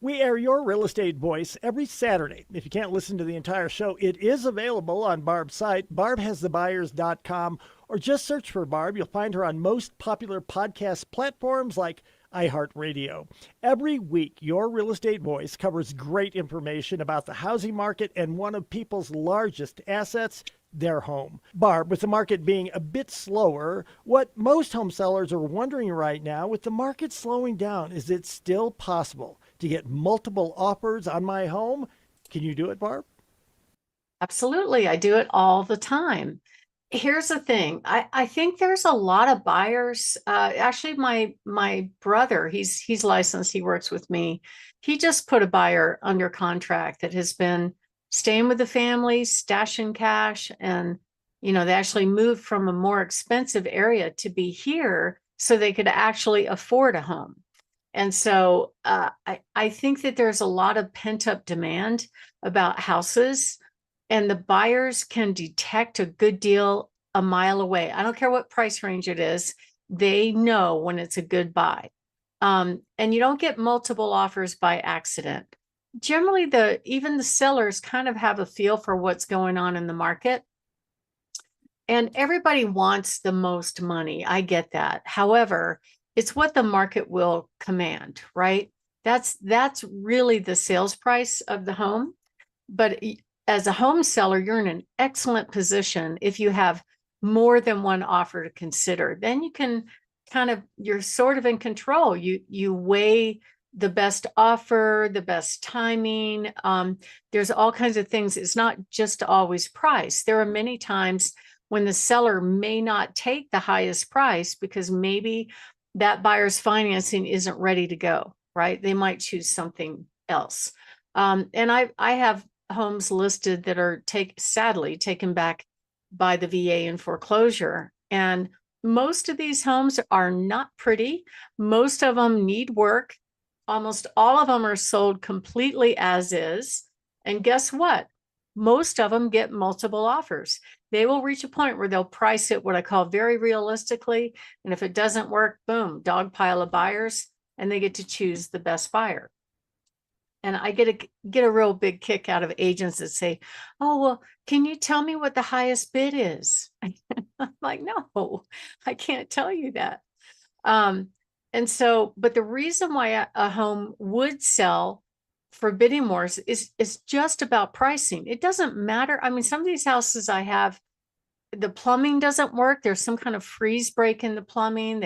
We air your real estate voice every Saturday. If you can't listen to the entire show, it is available on Barb's site, barbhasthebuyers.com, or just search for Barb. You'll find her on most popular podcast platforms like iHeartRadio. Every week, your real estate voice covers great information about the housing market and one of people's largest assets, their home. Barb, with the market being a bit slower, what most home sellers are wondering right now, with the market slowing down, is it still possible to get multiple offers on my home? Can you do it, Barb? Absolutely. I do it all the time. Here's the thing. I think there's a lot of buyers. Actually, my brother, he's licensed, he works with me. He just put a buyer under contract that has been staying with the family, stashing cash, and they actually moved from a more expensive area to be here so they could actually afford a home. And so I think that there's a lot of pent-up demand about houses, and the buyers can detect a good deal a mile away. I don't care what price range it is. They know when it's a good buy. And you don't get multiple offers by accident. Generally, even the sellers kind of have a feel for what's going on in the market. And everybody wants the most money. I get that. However, it's what the market will command, right? That's really the sales price of the home. But as a home seller, you're in an excellent position if you have more than one offer to consider. Then you can you're sort of in control. You weigh the best offer, the best timing. There's all kinds of things. It's not just always price. There are many times when the seller may not take the highest price because maybe that buyer's financing isn't ready to go, right? They might choose something else. And I have homes listed that are sadly taken back by the VA in foreclosure. And most of these homes are not pretty. Most of them need work. Almost all of them are sold completely as is. And guess what? Most of them get multiple offers. They will reach a point where they'll price it what I call very realistically. And if it doesn't work, boom, dog pile of buyers, and they get to choose the best buyer. And I get a real big kick out of agents that say, "Oh, well, can you tell me what the highest bid is?" I'm like, "No, I can't tell you that." And so, but the reason why a home would sell for bidding wars is just about pricing. It doesn't matter. I mean, some of these houses I have, the plumbing doesn't work. There's some kind of freeze break in the plumbing.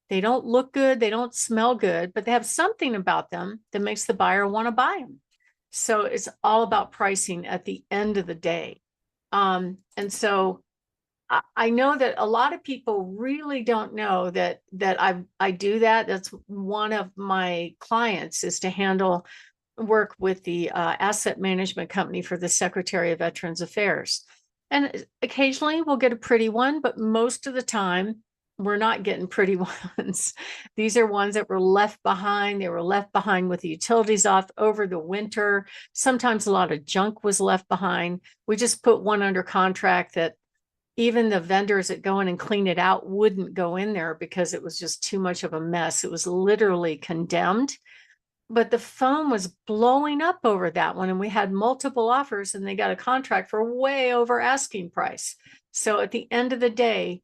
They don't look good. They don't smell good, but they have something about them that makes the buyer want to buy them. So it's all about pricing at the end of the day. And so I know that a lot of people really don't know that I do that. That's one of my clients, is to work with the asset management company for the Secretary of Veterans Affairs. And occasionally we'll get a pretty one, but most of the time we're not getting pretty ones. These are ones that were left behind. They were left behind with the utilities off over the winter. Sometimes a lot of junk was left behind. We just put one under contract that even the vendors that go in and clean it out wouldn't go in there because it was just too much of a mess. It was literally condemned. But the phone was blowing up over that one, and we had multiple offers, and they got a contract for way over asking price. So at the end of the day,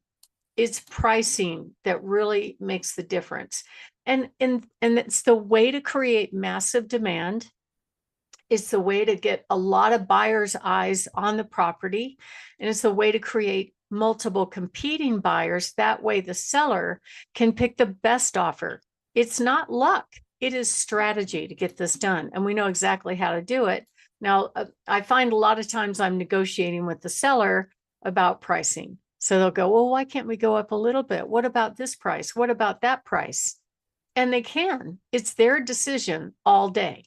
it's pricing that really makes the difference. And it's the way to create massive demand. It's the way to get a lot of buyers' eyes on the property. And it's the way to create multiple competing buyers. That way the seller can pick the best offer. It's not luck. It is strategy to get this done. And we know exactly how to do it. Now, I find a lot of times I'm negotiating with the seller about pricing. So they'll go, "Well, why can't we go up a little bit? What about this price? What about that price?" And they can. It's their decision all day.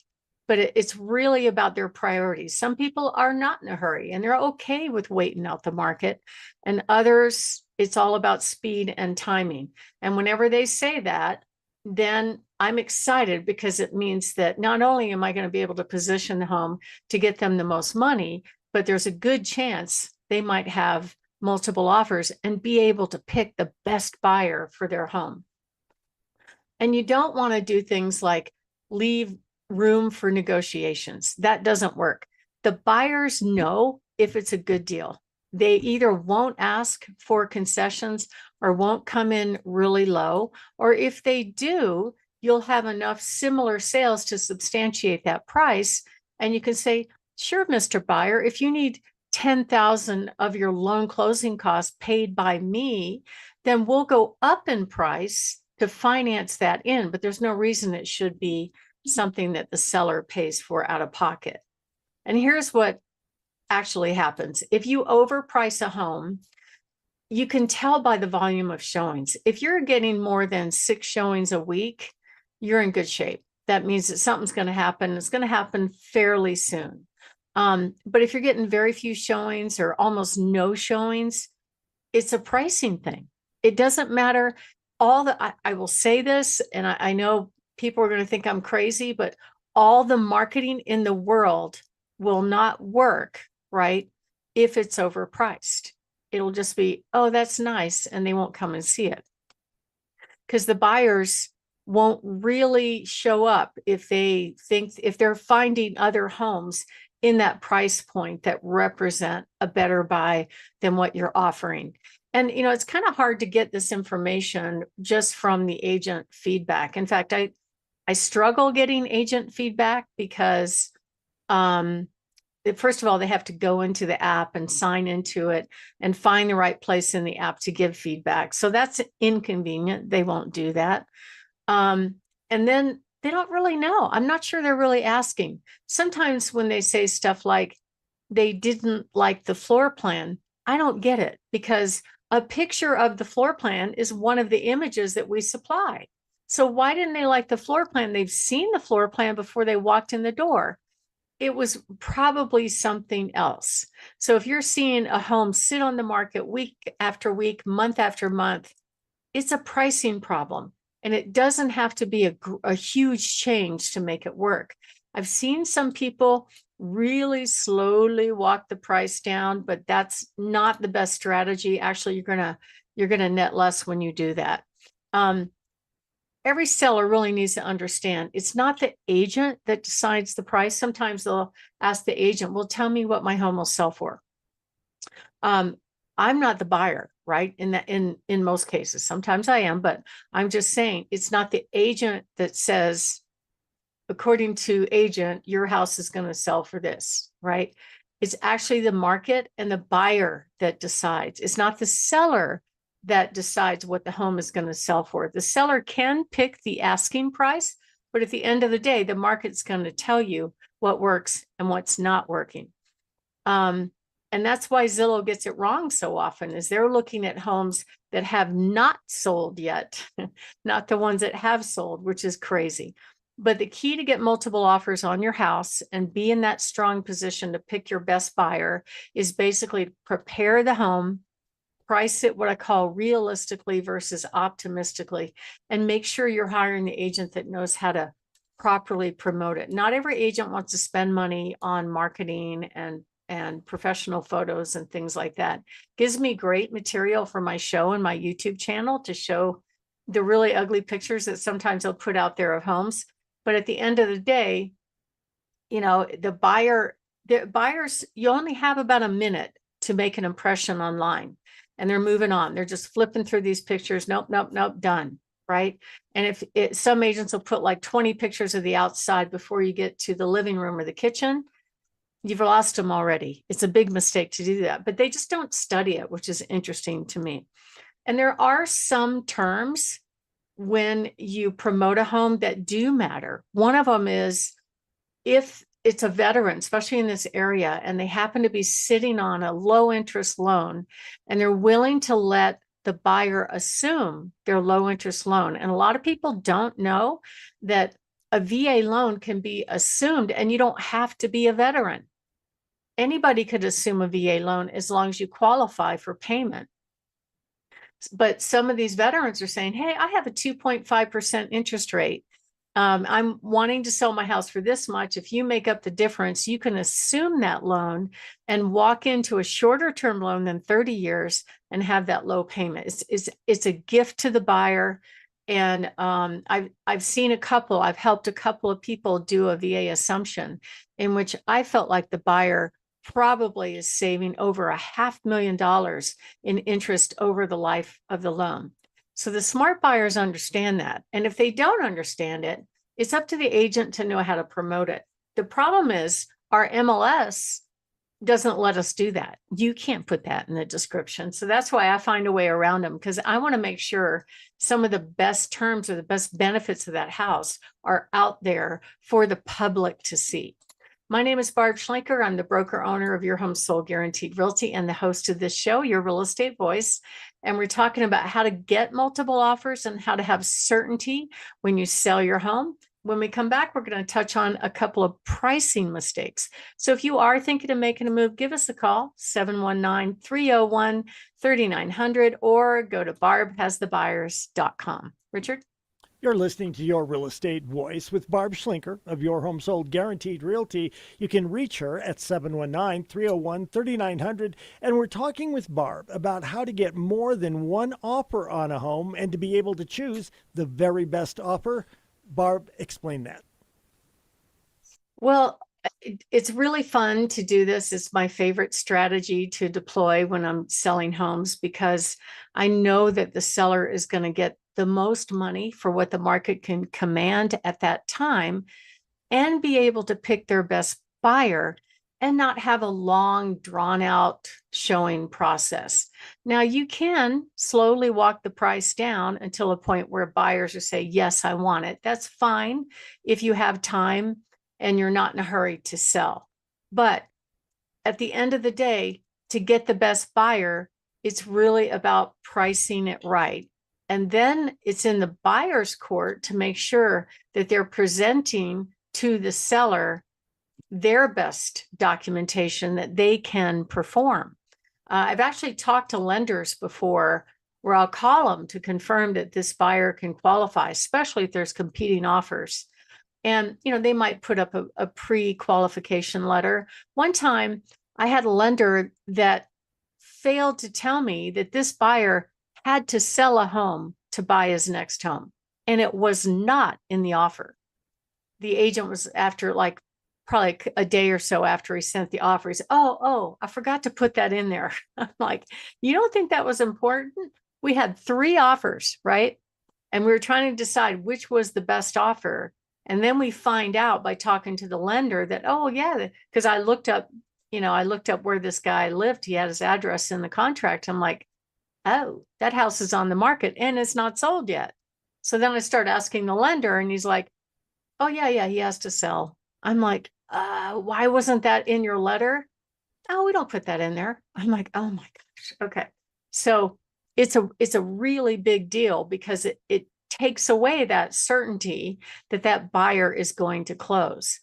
But it's really about their priorities. Some people are not in a hurry and they're okay with waiting out the market. And others, it's all about speed and timing. And whenever they say that, then I'm excited because it means that not only am I going to be able to position the home to get them the most money, but there's a good chance they might have multiple offers and be able to pick the best buyer for their home. And you don't want to do things like leave room for negotiations. That doesn't work. The buyers know if it's a good deal. They either won't ask for concessions or won't come in really low, or if they do, you'll have enough similar sales to substantiate that price. And you can say, sure, Mr. Buyer, if you need 10,000 of your loan closing costs paid by me, then we'll go up in price to finance that in, but there's no reason it should be something that the seller pays for out of pocket. And here's what actually happens. If you overprice a home, you can tell by the volume of showings. If you're getting more than 6 showings a week, you're in good shape. That means that something's going to happen. It's going to happen fairly soon. But if you're getting very few showings or almost no showings, it's a pricing thing. It doesn't matter. I will say this, and I know people are going to think I'm crazy, but all the marketing in the world will not work, right, if it's overpriced. It'll just be, oh, that's nice, and they won't come and see it. Because the buyers won't really show up if they're finding other homes in that price point that represent a better buy than what you're offering. And, it's kind of hard to get this information just from the agent feedback. In fact, I struggle getting agent feedback because, first of all, they have to go into the app and sign into it and find the right place in the app to give feedback. So that's inconvenient. They won't do that. And then they don't really know. I'm not sure they're really asking. Sometimes when they say stuff like they didn't like the floor plan, I don't get it, because a picture of the floor plan is one of the images that we supply. So why didn't they like the floor plan? They've seen the floor plan before they walked in the door. It was probably something else. So if you're seeing a home sit on the market week after week, month after month, it's a pricing problem. And it doesn't have to be a huge change to make it work. I've seen some people really slowly walk the price down, but that's not the best strategy. Actually, you're gonna net less when you do that. Every seller really needs to understand it's not the agent that decides the price. Sometimes they'll ask the agent, well, tell me what my home will sell for. I'm not the buyer, right? In most cases, sometimes I am, but I'm just saying it's not the agent that says, according to agent, your house is going to sell for this, right? It's actually the market and the buyer that decides. It's not the seller that decides what the home is going to sell for. The seller can pick the asking price, but at the end of the day, the market's going to tell you what works and what's not working. And that's why Zillow gets it wrong so often, is they're looking at homes that have not sold yet, not the ones that have sold, which is crazy. But the key to get multiple offers on your house and be in that strong position to pick your best buyer is basically prepare the home, price it what I call realistically versus optimistically, and make sure you're hiring the agent that knows how to properly promote it. Not every agent wants to spend money on marketing and professional photos and things like that. Gives me great material for my show and my YouTube channel to show the really ugly pictures that sometimes they'll put out there of homes. But at the end of the day, the buyers, you only have about a minute to make an impression online, and they're moving on. They're just flipping through these pictures. Nope, done. Right. And some agents will put like 20 pictures of the outside before you get to the living room or the kitchen, you've lost them already. It's a big mistake to do that, but they just don't study it, which is interesting to me. And there are some terms when you promote a home that do matter. One of them is if it's a veteran, especially in this area, and they happen to be sitting on a low interest loan and they're willing to let the buyer assume their low interest loan. And a lot of people don't know that a VA loan can be assumed and you don't have to be a veteran. Anybody could assume a VA loan as long as you qualify for payment. But some of these veterans are saying, hey, I have a 2.5% interest rate. I'm wanting to sell my house for this much. If you make up the difference, you can assume that loan and walk into a shorter term loan than 30 years and have that low payment. It's a gift to the buyer. And I've seen I've helped a couple of people do a VA assumption in which I felt like the buyer probably is saving over $500,000 in interest over the life of the loan. So the smart buyers understand that. And if they don't understand it, it's up to the agent to know how to promote it. The problem is our MLS doesn't let us do that. You can't put that in the description. So that's why I find a way around them, because I want to make sure some of the best terms or the best benefits of that house are out there for the public to see. My name is Barb Schlinker. I'm the broker owner of Your Home Sold Guaranteed Realty and the host of this show, Your Real Estate Voice. And we're talking about how to get multiple offers and how to have certainty when you sell your home. When we come back, we're going to touch on a couple of pricing mistakes. So if you are thinking of making a move, give us a call, 719-301-3900, or go to barbhasthebuyers.com. Richard? You're listening to Your Real Estate Voice with Barb Schlinker of Your Home Sold Guaranteed Realty. You can reach her at 719-301-3900. And we're talking with Barb about how to get more than one offer on a home and to be able to choose the very best offer. Barb, explain that. Well, it's really fun to do this. It's my favorite strategy to deploy when I'm selling homes, because I know that the seller is going to get the most money for what the market can command at that time and be able to pick their best buyer and not have a long, drawn out showing process. Now, you can slowly walk the price down until a point where buyers will say, yes, I want it. That's fine if you have time and you're not in a hurry to sell. But at the end of the day, to get the best buyer, it's really about pricing it right. And then it's in the buyer's court to make sure that they're presenting to the seller their best documentation that they can perform. I've actually talked to lenders before where I'll call them to confirm that this buyer can qualify, especially if there's competing offers. And, they might put up a pre-qualification letter. One time I had a lender that failed to tell me that this buyer had to sell a home to buy his next home. And it was not in the offer. The agent was after probably a day or so after he sent the offer, he said, oh, I forgot to put that in there. I'm like, you don't think that was important? We had 3 offers, right? And we were trying to decide which was the best offer. And then we find out by talking to the lender that, oh yeah, because I looked up where this guy lived. He had his address in the contract. I'm like, oh, that house is on the market and it's not sold yet. So then I start asking the lender and he's like, oh yeah, he has to sell. I'm like, why wasn't that in your letter? Oh, we don't put that in there. I'm like, oh my gosh. Okay. So it's a really big deal because it takes away that certainty that buyer is going to close.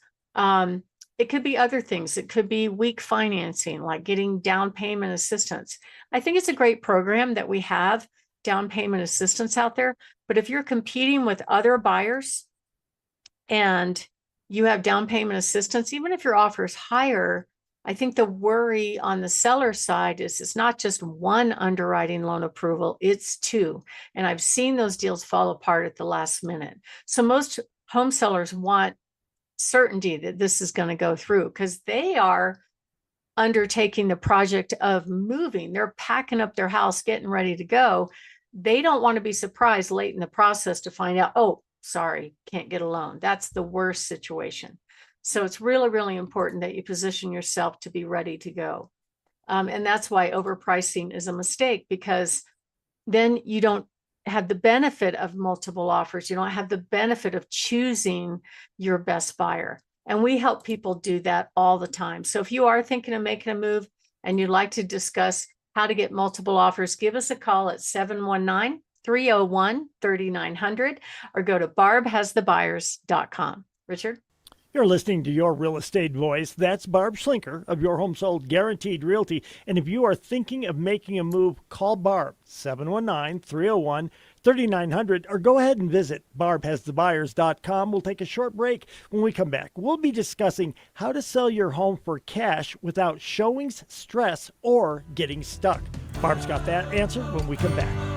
It could be other things. It could be weak financing, like getting down payment assistance. I think it's a great program that we have down payment assistance out there. But if you're competing with other buyers and you have down payment assistance, even if your offer is higher, I think the worry on the seller side is it's not just one underwriting loan approval, it's 2. And I've seen those deals fall apart at the last minute. So most home sellers want certainty that this is going to go through because they are undertaking the project of moving. They're packing up their house, getting ready to go. They don't want to be surprised late in the process to find out, oh, sorry, can't get a loan. That's the worst situation. So it's really, really important that you position yourself to be ready to go. And that's why overpricing is a mistake, because then you don't have the benefit of multiple offers. You don't have the benefit of choosing your best buyer. And we help people do that all the time. So if you are thinking of making a move and you'd like to discuss how to get multiple offers, give us a call at 719-301-3900 or go to barbhasthebuyers.com. Richard? You're listening to Your Real Estate Voice. That's Barb Schlinker of Your Home Sold Guaranteed Realty. And if you are thinking of making a move, call Barb, 719-301-3900, or go ahead and visit barbhasthebuyers.com. We'll take a short break. When we come back, we'll be discussing how to sell your home for cash without showings, stress, or getting stuck. Barb's got that answer when we come back.